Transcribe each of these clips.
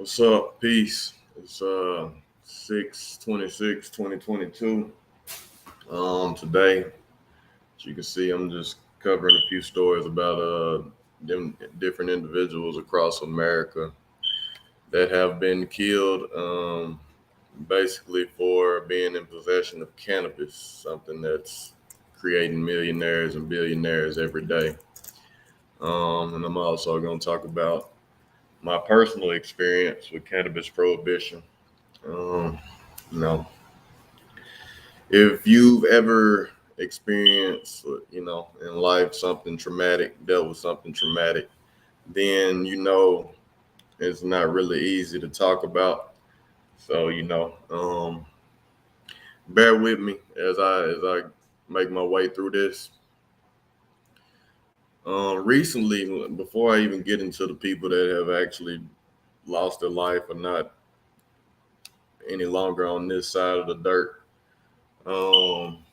What's up? Peace. It's 6/26/2022. Today, as you can see, I'm just covering a few stories about different individuals across America that have been killed basically for being in possession of cannabis, something that's creating millionaires and billionaires every day. And I'm also going to talk about my personal experience with cannabis prohibition. Um, you know, if you've ever experienced, in life something traumatic, dealt with something traumatic, then it's not really easy to talk about. So bear with me as I make my way through this. Recently, before I even get into the people that have actually lost their life or not any longer on this side of the dirt, um,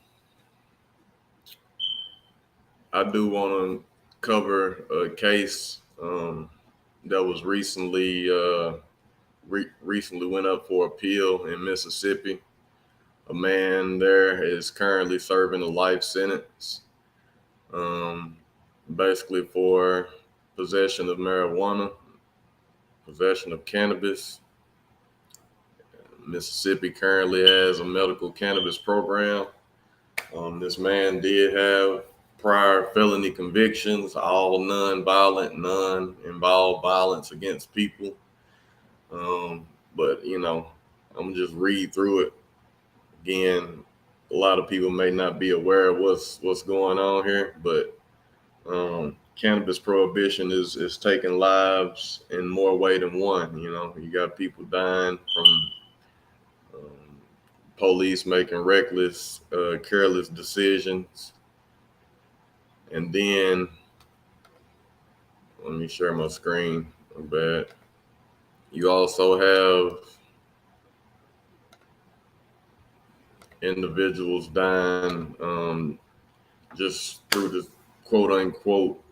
I do want to cover a case that was recently went up for appeal in Mississippi. A man there is currently serving a life sentence, um, basically for possession of marijuana, possession of cannabis. Mississippi currently has a medical cannabis program. This man did have prior felony convictions, all non-violent, non-involved violence against people. But I'm just read through it again. A lot of people may not be aware of what's going on here, but cannabis prohibition is taking lives in more way than one. You got people dying from police making reckless, careless decisions. And then, let me share my screen. My bad. You also have individuals dying just through the quote unquote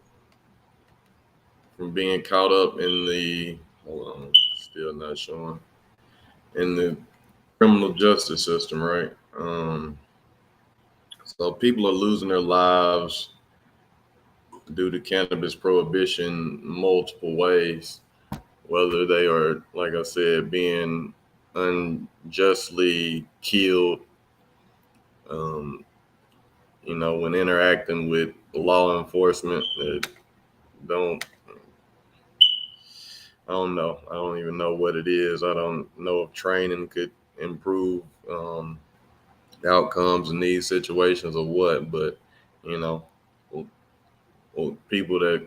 from being caught up in the, hold on, still not showing, in the criminal justice system, right? So people are losing their lives due to cannabis prohibition multiple ways, whether they are, like I said, being unjustly killed, um, when interacting with law enforcement that don't, I don't know. I don't even know what it is. I don't know if training could improve outcomes in these situations or what, but you know, people that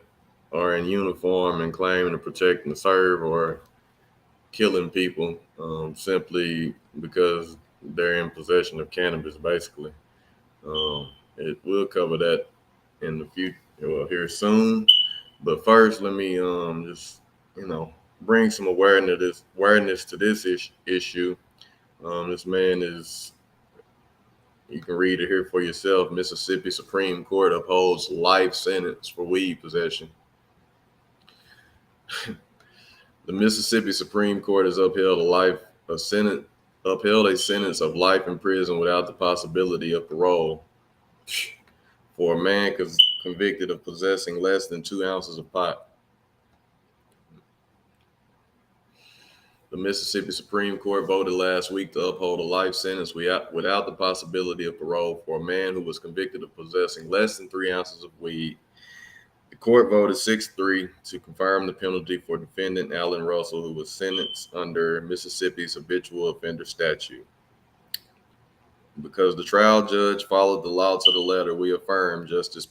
are in uniform and claiming to protect and serve or killing people simply because they're in possession of cannabis, basically. It will cover that in the future, well, here soon. But first, let me just bring some awareness to this issue. This man is, you can read it here for yourself. Mississippi Supreme Court upholds life sentence for weed possession. The Mississippi Supreme Court has upheld a sentence of life in prison without the possibility of parole for a man convicted of possessing less than 2 ounces of pot. The Mississippi Supreme Court voted last week to uphold a life sentence without the possibility of parole for a man who was convicted of possessing less than 3 ounces of weed. The court voted 6-3 to confirm the penalty for defendant Alan Russell, who was sentenced under Mississippi's habitual offender statute. Because the trial judge followed the law to the letter, we affirm, Justice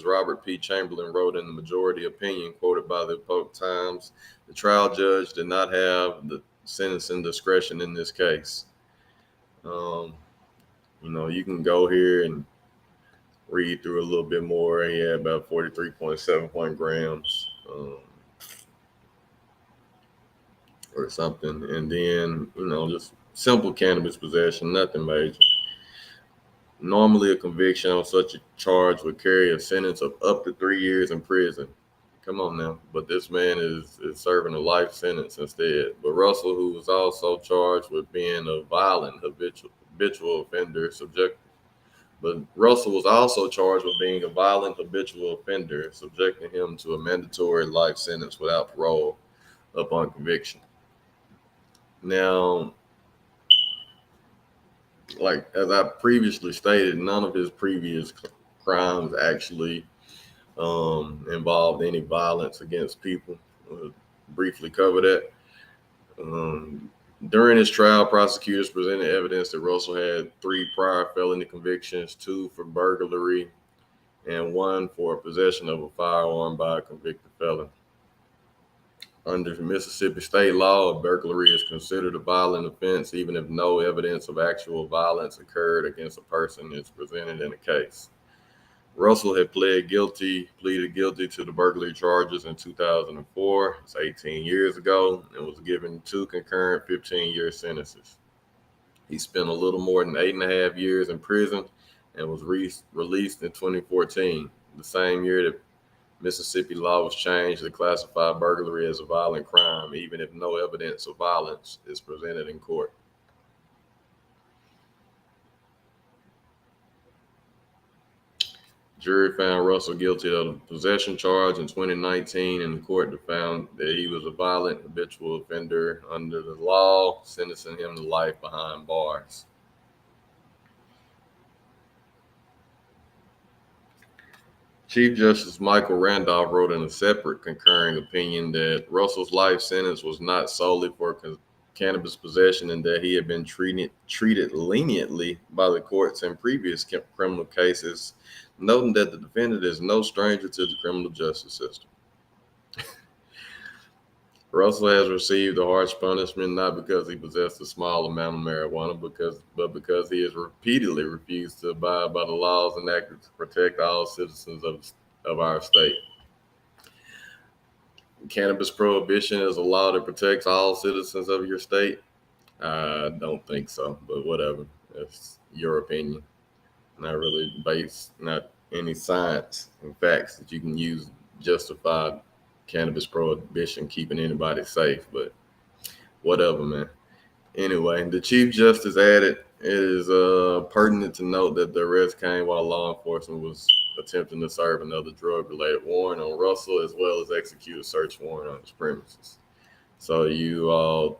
Robert P. Chamberlain wrote in the majority opinion quoted by the Polk Times, the trial judge did not have the sentencing discretion in this case. You can go here and read through a little bit more. He had about 43.7 grams or something. And then, just simple cannabis possession, nothing major. Normally, a conviction on such a charge would carry a sentence of up to 3 years in prison. Come on now. But this man is serving a life sentence instead. But Russell, who was also charged with being a violent habitual offender, but Russell was also charged with being a violent habitual offender, subjecting him to a mandatory life sentence without parole upon conviction. Now, like as I previously stated, none of his previous crimes actually involved any violence against people. Briefly cover that. During his trial, prosecutors presented evidence that Russell had 3 prior felony convictions, 2 for burglary and 1 for possession of a firearm by a convicted felon. Under Mississippi state law, burglary is considered a violent offense even if no evidence of actual violence occurred against a person is presented in a case. Russell had pleaded guilty to the burglary charges in 2004. It's 18 years ago, and was given 2 concurrent 15-year sentences. He spent a little more than 8.5 years in prison and was released in 2014, the same year that Mississippi law was changed to classify burglary as a violent crime, even if no evidence of violence is presented in court. Jury found Russell guilty of the possession charge in 2019, and the court found that he was a violent habitual offender under the law, sentencing him to life behind bars. Chief Justice Michael Randolph wrote in a separate concurring opinion that Russell's life sentence was not solely for cannabis possession and that he had been treated leniently by the courts in previous criminal cases, noting that the defendant is no stranger to the criminal justice system. Russell has received a harsh punishment not because he possessed a small amount of marijuana, but because he has repeatedly refused to abide by the laws enacted to protect all citizens of our state. Cannabis prohibition is a law that protects all citizens of your state? I don't think so, but whatever. That's your opinion. Not really based, not any science and facts that you can use to justify cannabis prohibition keeping anybody safe, but whatever, man. Anyway, the Chief Justice added, it is pertinent to note that the arrest came while law enforcement was attempting to serve another drug-related warrant on Russell, as well as execute a search warrant on his premises. So you all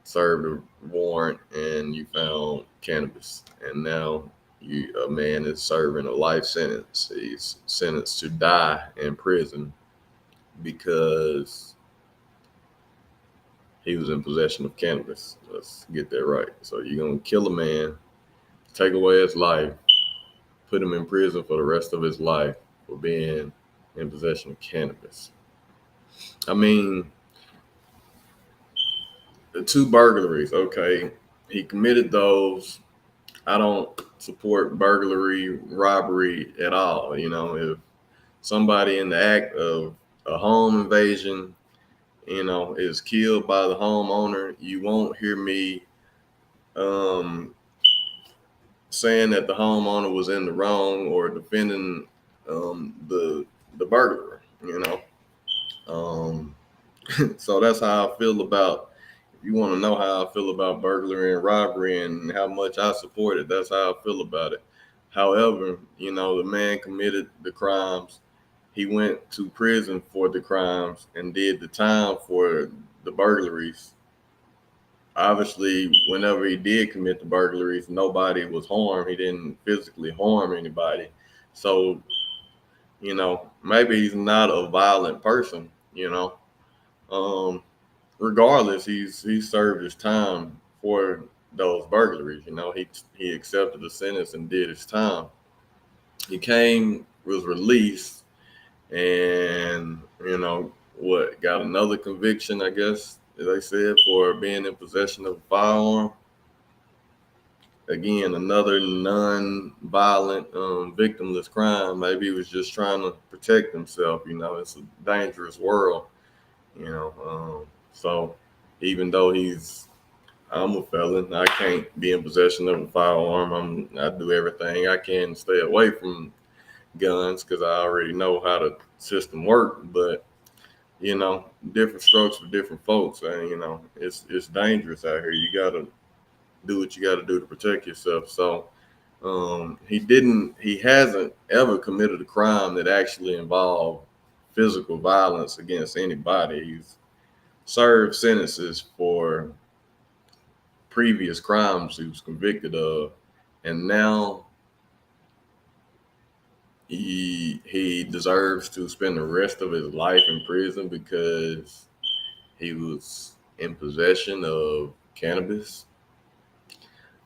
served a warrant and you found cannabis, and now a man is serving a life sentence. He's sentenced to die in prison because he was in possession of cannabis. Let's get that right. So you're going to kill a man, take away his life, put him in prison for the rest of his life for being in possession of cannabis. I mean, the 2 burglaries, okay, he committed those. I don't support burglary, robbery at all. You know, if somebody in the act of a home invasion, is killed by the homeowner, you won't hear me saying that the homeowner was in the wrong or defending the burglar, So that's how I feel about, if you want to know how I feel about burglary and robbery and how much I support it, that's how I feel about it. However, the man committed the crimes. He went to prison for the crimes and did the time for the burglaries. Obviously, whenever he did commit the burglaries, nobody was harmed. He didn't physically harm anybody. So, maybe he's not a violent person, regardless, he served his time for those burglaries. He accepted the sentence and did his time. He was released, and got another conviction, I guess, as they said, for being in possession of a firearm. Again, another non-violent, victimless crime. Maybe he was just trying to protect himself. It's a dangerous world. So even though I'm a felon, I can't be in possession of a firearm. I do everything I can to stay away from guns because I already know how the system works. But different strokes for different folks. And it's dangerous out here. You gotta do what you gotta do to protect yourself. So he hasn't ever committed a crime that actually involved physical violence against anybody. He's served sentences for previous crimes he was convicted of, and now he deserves to spend the rest of his life in prison because he was in possession of cannabis.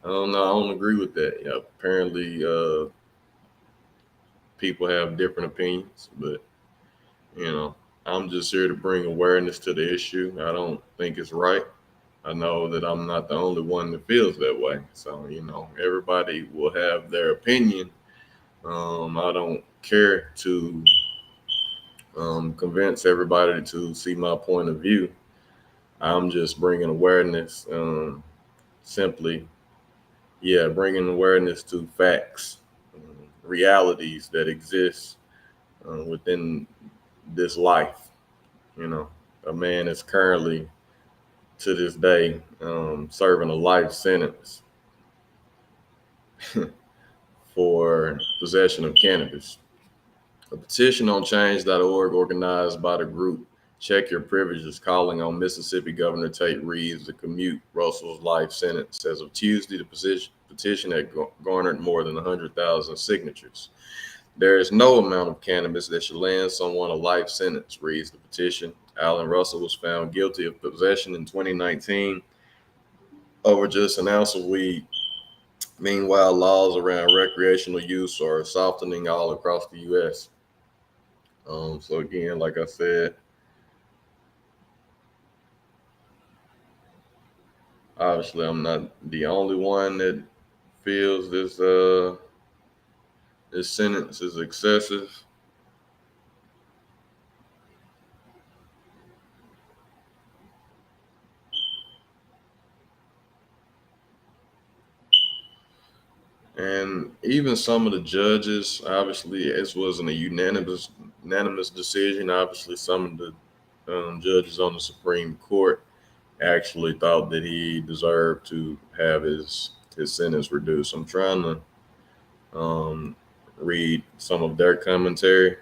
I don't know. I don't agree with that. Yeah, apparently, people have different opinions, but you know, I'm just here to bring awareness to the issue. I don't think it's right. I know that I'm not the only one that feels that way. So, everybody will have their opinion. I don't care to convince everybody to see my point of view. I'm just bringing awareness, simply, yeah, bringing awareness to facts, realities that exist within this life. You know, a man is currently, to this day, serving a life sentence for possession of cannabis. A petition on change.org organized by the group Check Your Privileges calling on Mississippi Governor Tate Reeves to commute Russell's life sentence. As of Tuesday, the petition had garnered more than 100,000 signatures. There is no amount of cannabis that should land someone a life sentence, reads the petition. Alan Russell was found guilty of possession in 2019 over just an ounce of weed. Meanwhile, laws around recreational use are softening all across the U.S. So again, like I said, obviously I'm not the only one that feels this sentence is excessive. And even some of the judges, obviously, this wasn't a unanimous decision. Obviously, some of the judges on the Supreme Court actually thought that he deserved to have his sentence reduced. I'm trying to read some of their commentary.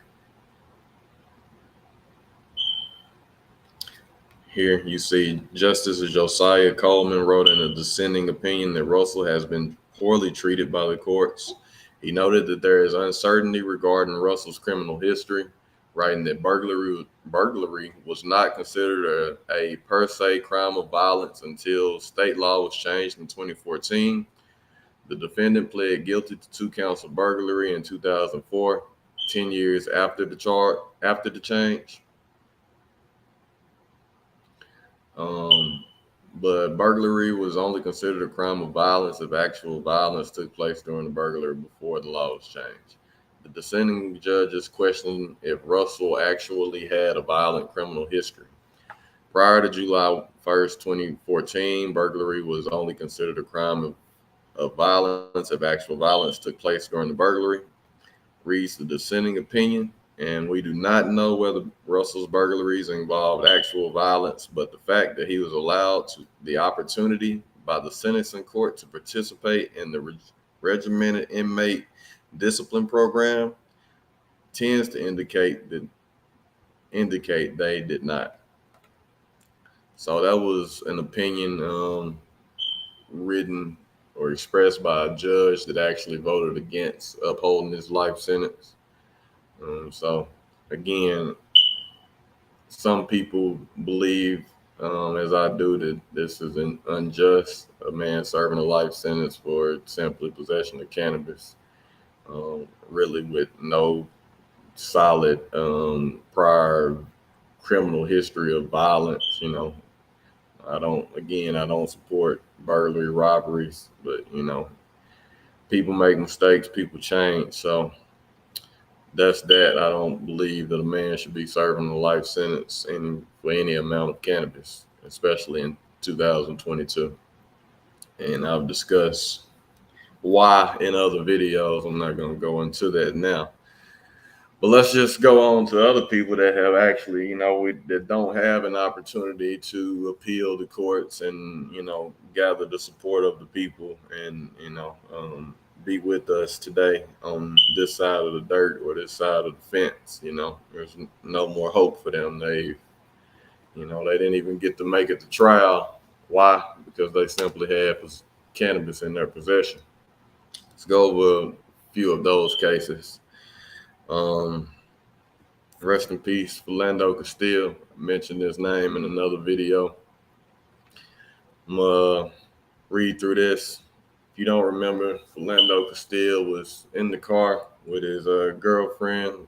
Here you see Justice Josiah Coleman wrote in a dissenting opinion that Russell has been poorly treated by the courts. He noted that there is uncertainty regarding Russell's criminal history, writing that burglary was not considered a per se crime of violence until state law was changed in 2014. The defendant pled guilty to 2 counts of burglary in 2004, 10 years after the change. But burglary was only considered a crime of violence if actual violence took place during the burglary before the law was changed. The dissenting judges questioned if Russell actually had a violent criminal history. Prior to July 1st, 2014, burglary was only considered a crime of violence if actual violence took place during the burglary, reads the dissenting opinion. And we do not know whether Russell's burglaries involved actual violence, but the fact that he was allowed the opportunity by the sentencing court to participate in the regimented inmate discipline program tends to indicate they did not. So that was an opinion written or expressed by a judge that actually voted against upholding his life sentence. So again, some people believe, as I do, that this is unjust. A man serving a life sentence for simply possession of cannabis, really with no solid prior criminal history of violence. I don't support burglary, robberies, but people make mistakes, people change. So that's that. I don't believe that a man should be serving a life sentence for any amount of cannabis, especially in 2022. And I've discussed why in other videos. I'm not going to go into that now. But let's just go on to other people that have actually, that don't have an opportunity to appeal the courts and, gather the support of the people and, be with us today on this side of the dirt or this side of the fence. There's no more hope for them. They didn't even get to make it to trial. Why? Because they simply had cannabis in their possession. Let's go over a few of those cases. Rest in peace, Philando Castile. I mentioned his name in another video. I'm gonna read through this. If you don't remember, Philando Castile was in the car with his girlfriend.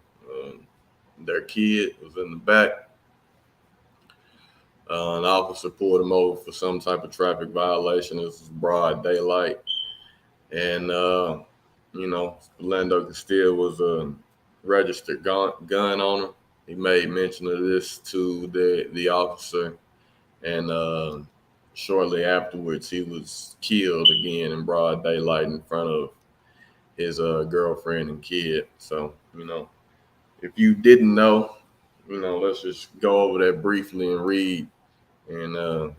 Their kid was in the back. An officer pulled him over for some type of traffic violation. This was broad daylight. And, Philando Castile was a registered gun owner. He made mention of this to the officer. And shortly afterwards, he was killed again in broad daylight in front of his girlfriend and kid. So, if you didn't know, let's just go over that briefly and read and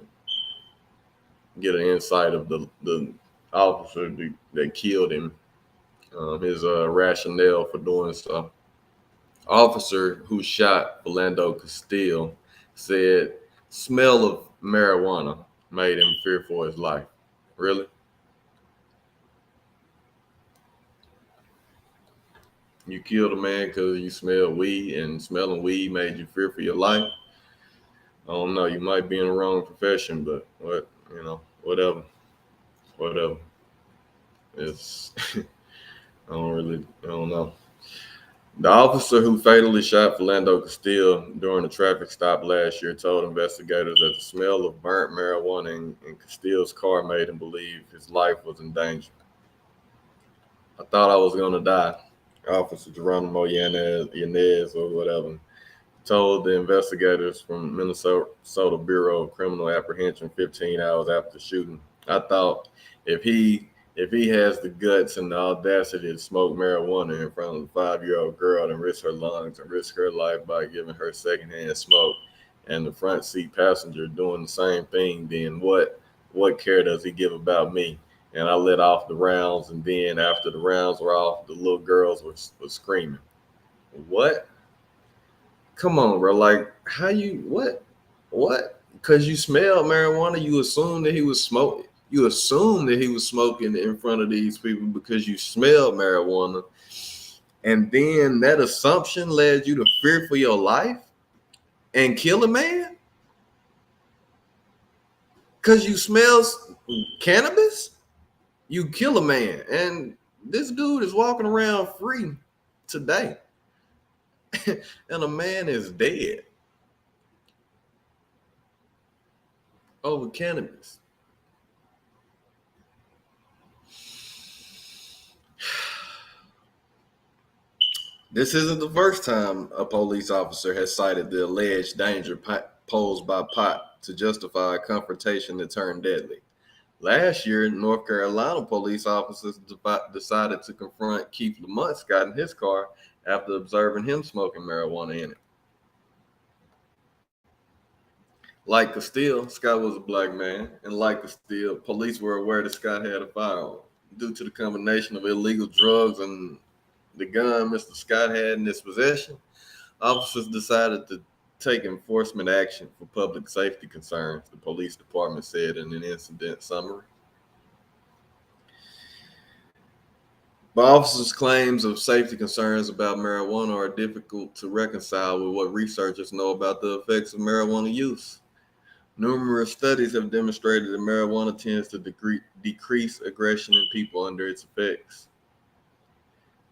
get an insight of the officer that killed him, his rationale for doing so. Officer who shot Philando Castile said smell of marijuana made him fear for his life. Really? You killed a man because you smelled weed, and smelling weed made you fear for your life? I don't know. You might be in the wrong profession, but whatever. It's I don't know. The officer who fatally shot Philando Castile during a traffic stop last year told investigators that the smell of burnt marijuana in Castile's car made him believe his life was in danger. I thought I was going to die, Officer Geronimo Yanez or whatever told the investigators from Minnesota Bureau of Criminal Apprehension 15 hours after the shooting. I thought if he has the guts and the audacity to smoke marijuana in front of a 5-year-old girl and risk her lungs and risk her life by giving her secondhand smoke, and the front seat passenger doing the same thing, then what care does he give about me? And I let off the rounds, and then after the rounds were off, the little girls were screaming. What? Come on, bro. Like, how you, what? Because you smell marijuana, you assume that he was smoking. You assume that he was smoking in front of these people because you smelled marijuana. And then that assumption led you to fear for your life and kill a man? Because you smell cannabis? You kill a man. And this dude is walking around free today. And a man is dead over cannabis. This isn't the first time a police officer has cited the alleged danger posed by pot to justify a confrontation that turned deadly. Last year, North Carolina police officers decided to confront Keith Lamont Scott in his car after observing him smoking marijuana in it. Like Castile, Scott was a black man, and like Castile, police were aware that Scott had a firearm. Due to the combination of illegal drugs and the gun Mr. Scott had in his possession, officers decided to take enforcement action for public safety concerns, the police department said in an incident summary. But officers' claims of safety concerns about marijuana are difficult to reconcile with what researchers know about the effects of marijuana use. Numerous studies have demonstrated that marijuana tends to decrease aggression in people under its effects.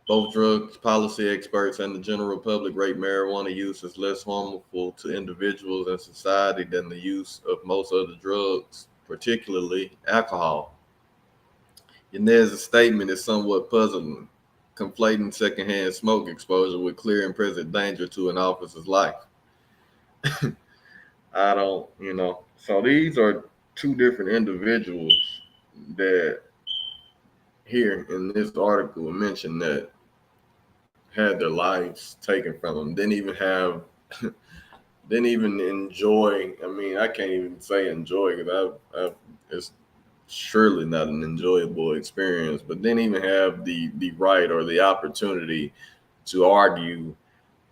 Both drug policy experts and the general public rate marijuana use as less harmful to individuals and society than the use of most other drugs, particularly alcohol. Yanez's statement is somewhat puzzling, conflating secondhand smoke exposure with clear and present danger to an officer's life. I don't, So these are two different individuals that here in this article mentioned that had their lives taken from them. Didn't even have, didn't even enjoy. I mean, I can't even say enjoy because it's surely not an enjoyable experience. But didn't even have the right or the opportunity to argue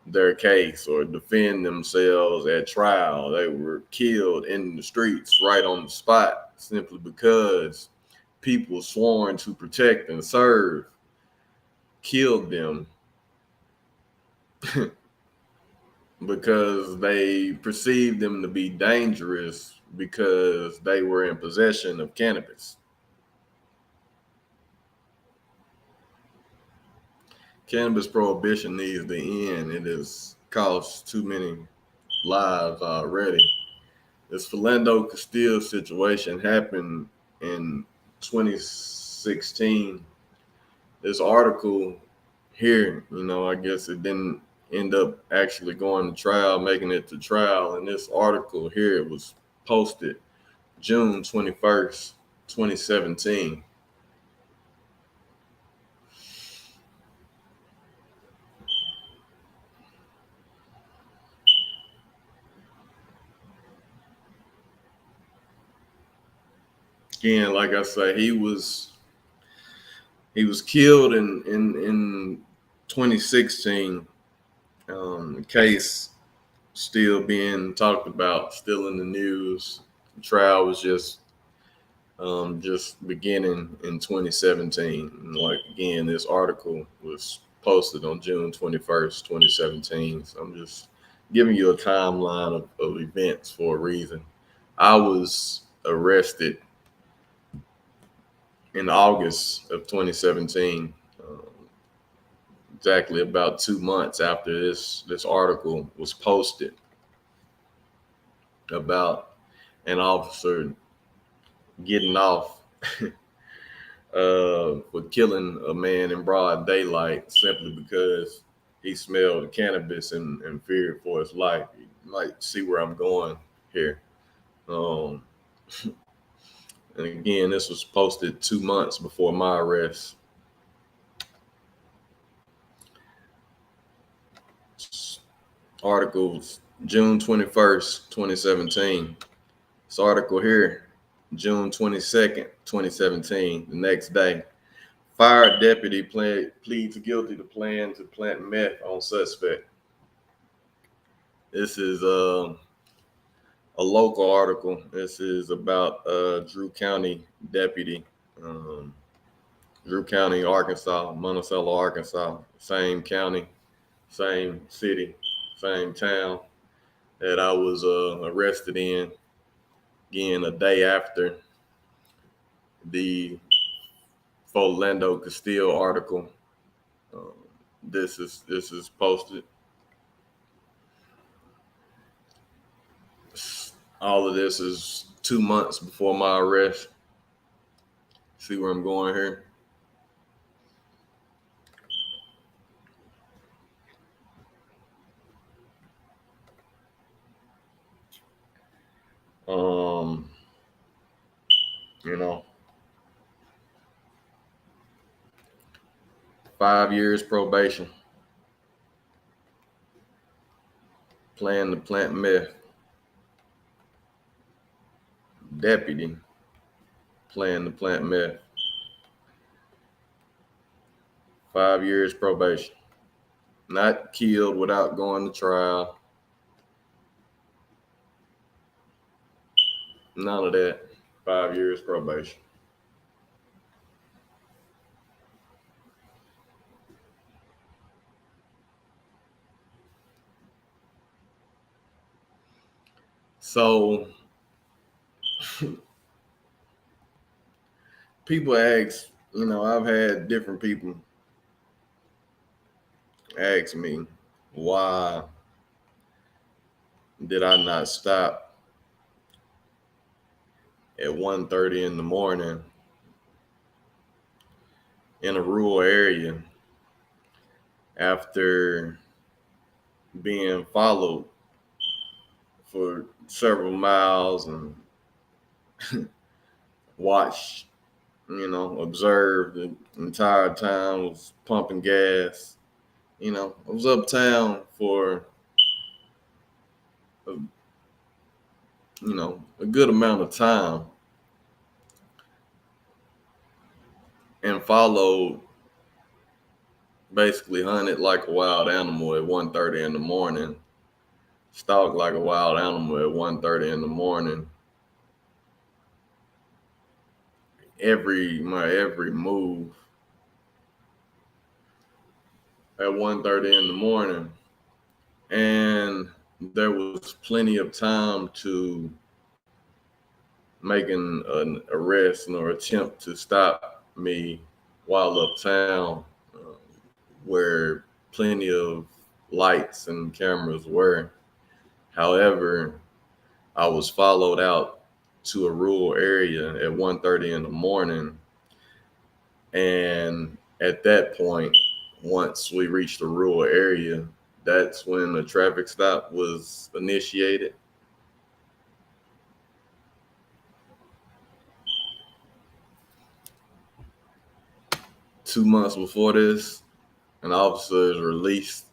their case or defend themselves at trial. They were killed in the streets right on the spot simply because people sworn to protect and serve killed them because they perceived them to be dangerous because they were in possession of cannabis. Cannabis prohibition needs to end. It has cost too many lives already. This Philando Castile situation happened in 2016. This article here, I guess it didn't end up actually going to trial, making it to trial. And this article here it was posted June 21st, 2017. Again, like I say, he was killed in 2016. The case still being talked about, still in the news. The trial was just beginning in 2017. And like again, this article was posted on June 21st, 2017. So I'm just giving you a timeline of events for a reason. I was arrested in August of 2017, exactly about 2 months after this article was posted about an officer getting off for killing a man in broad daylight simply because he smelled cannabis and feared for his life. You might see where I'm going here. Um, and again, this was posted 2 months before my arrest. Articles June 21st, 2017. This article here, June 22nd, 2017, the next day. Fired deputy pleads guilty to plan to plant meth on suspect. This is a local article. This is about Drew County deputy, um, Drew County, Arkansas, Monticello, Arkansas, same county, same city, same town that I was arrested in. Again, a day after the Philando Castile article. Um, this is posted. All of this is 2 months before my arrest. See where I'm going here? Um, you know, 5 years probation, plan to plant meth, deputy, plan to plant meth, 5 years probation, not killed without going to trial, none of that, 5 years probation. So people ask, I've had different people ask me, why did I not stop at 1:30 in the morning in a rural area after being followed for several miles and watched, observed the entire time, was pumping gas, I was uptown for a, a good amount of time and followed, basically hunted like a wild animal at 1:30 in the morning, stalked like a wild animal at 1:30 in the morning. My every move at 1:30 in the morning, and there was plenty of time to make an arrest or attempt to stop me while uptown, where plenty of lights and cameras were. However, I was followed out to a rural area at 1:30 in the morning, and at that point, once we reached the rural area, that's when the traffic stop was initiated. 2 months before this, an officer is released,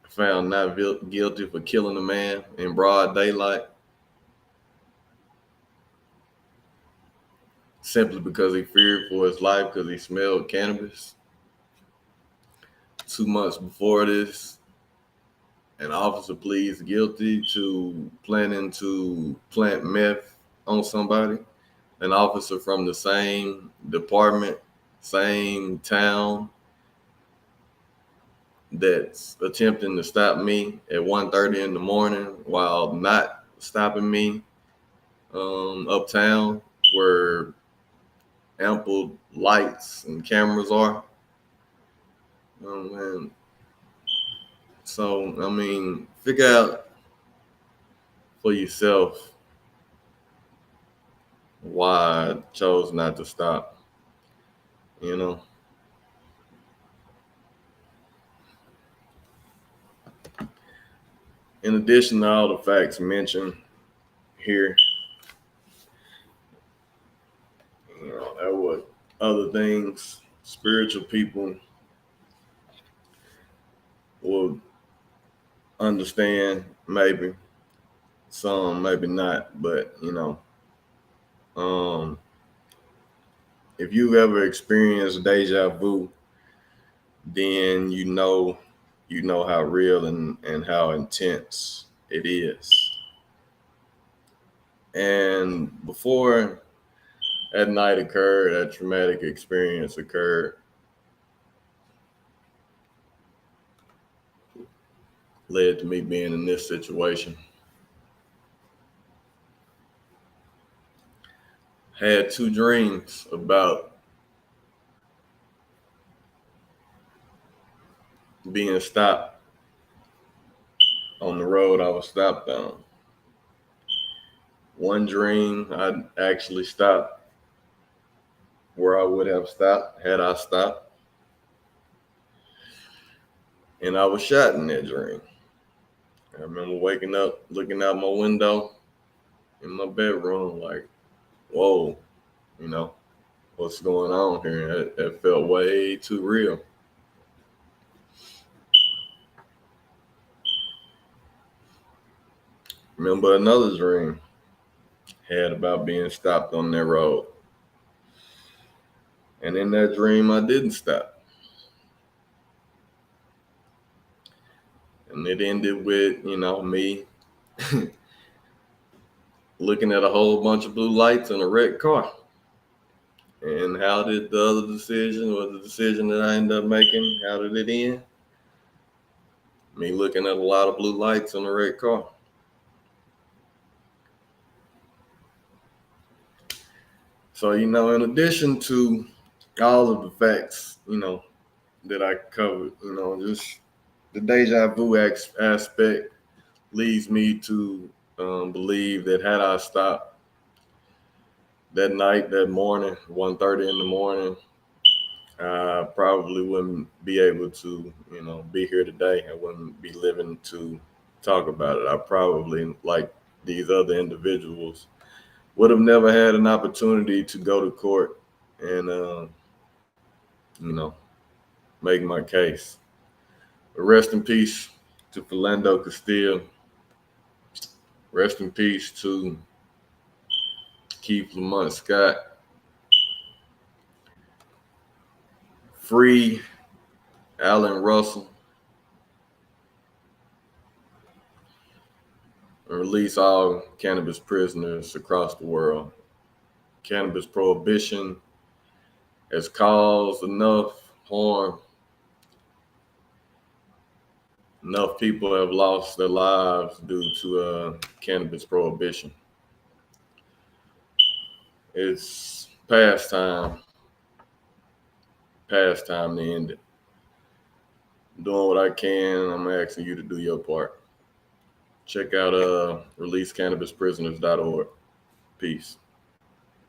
found not guilty for killing a man in broad daylight, simply because he feared for his life because he smelled cannabis. 2 months before this, an officer pleads guilty to planning to plant meth on somebody. An officer from the same department, same town, that's attempting to stop me at 1:30 in the morning while not stopping me uptown where ample lights and cameras are. And so, I mean, figure out for yourself why I chose not to stop, you know. In addition to all the facts mentioned here, there were other things spiritual people will understand, maybe some, maybe not, but um, if you've ever experienced deja vu, then you know how real and how intense it is. And before that night occurred, that traumatic experience occurred, led to me being in this situation. Had two dreams about being stopped on the road I was stopped on. One dream, I actually stopped where I would have stopped had I stopped. And I was shot in that dream. I remember waking up, looking out my window in my bedroom, like, whoa, you know, what's going on here? It felt way too real. Remember another dream had about being stopped on that road. And in that dream, I didn't stop. And it ended with, me looking at a whole bunch of blue lights in a wrecked car. And how did the other decision, or the decision that I ended up making, how did it end? Me looking at a lot of blue lights in a wrecked car. So, in addition to all of the facts, that I covered, just the deja vu aspect leads me to believe that had I stopped that night, that morning, 1:30 in the morning, I probably wouldn't be able to, be here today. I wouldn't be living to talk about it. I probably, like these other individuals, would have never had an opportunity to go to court and, you know, make my case. But rest in peace to Philando Castile. Rest in peace to Keith Lamont Scott. Free Alan Russell. And release all cannabis prisoners across the world. Cannabis prohibition has caused enough harm. Enough people have lost their lives due to cannabis prohibition. It's past time to end it. I'm doing what I can. I'm asking you to do your part. Check out releasecannabisprisoners.org. Peace.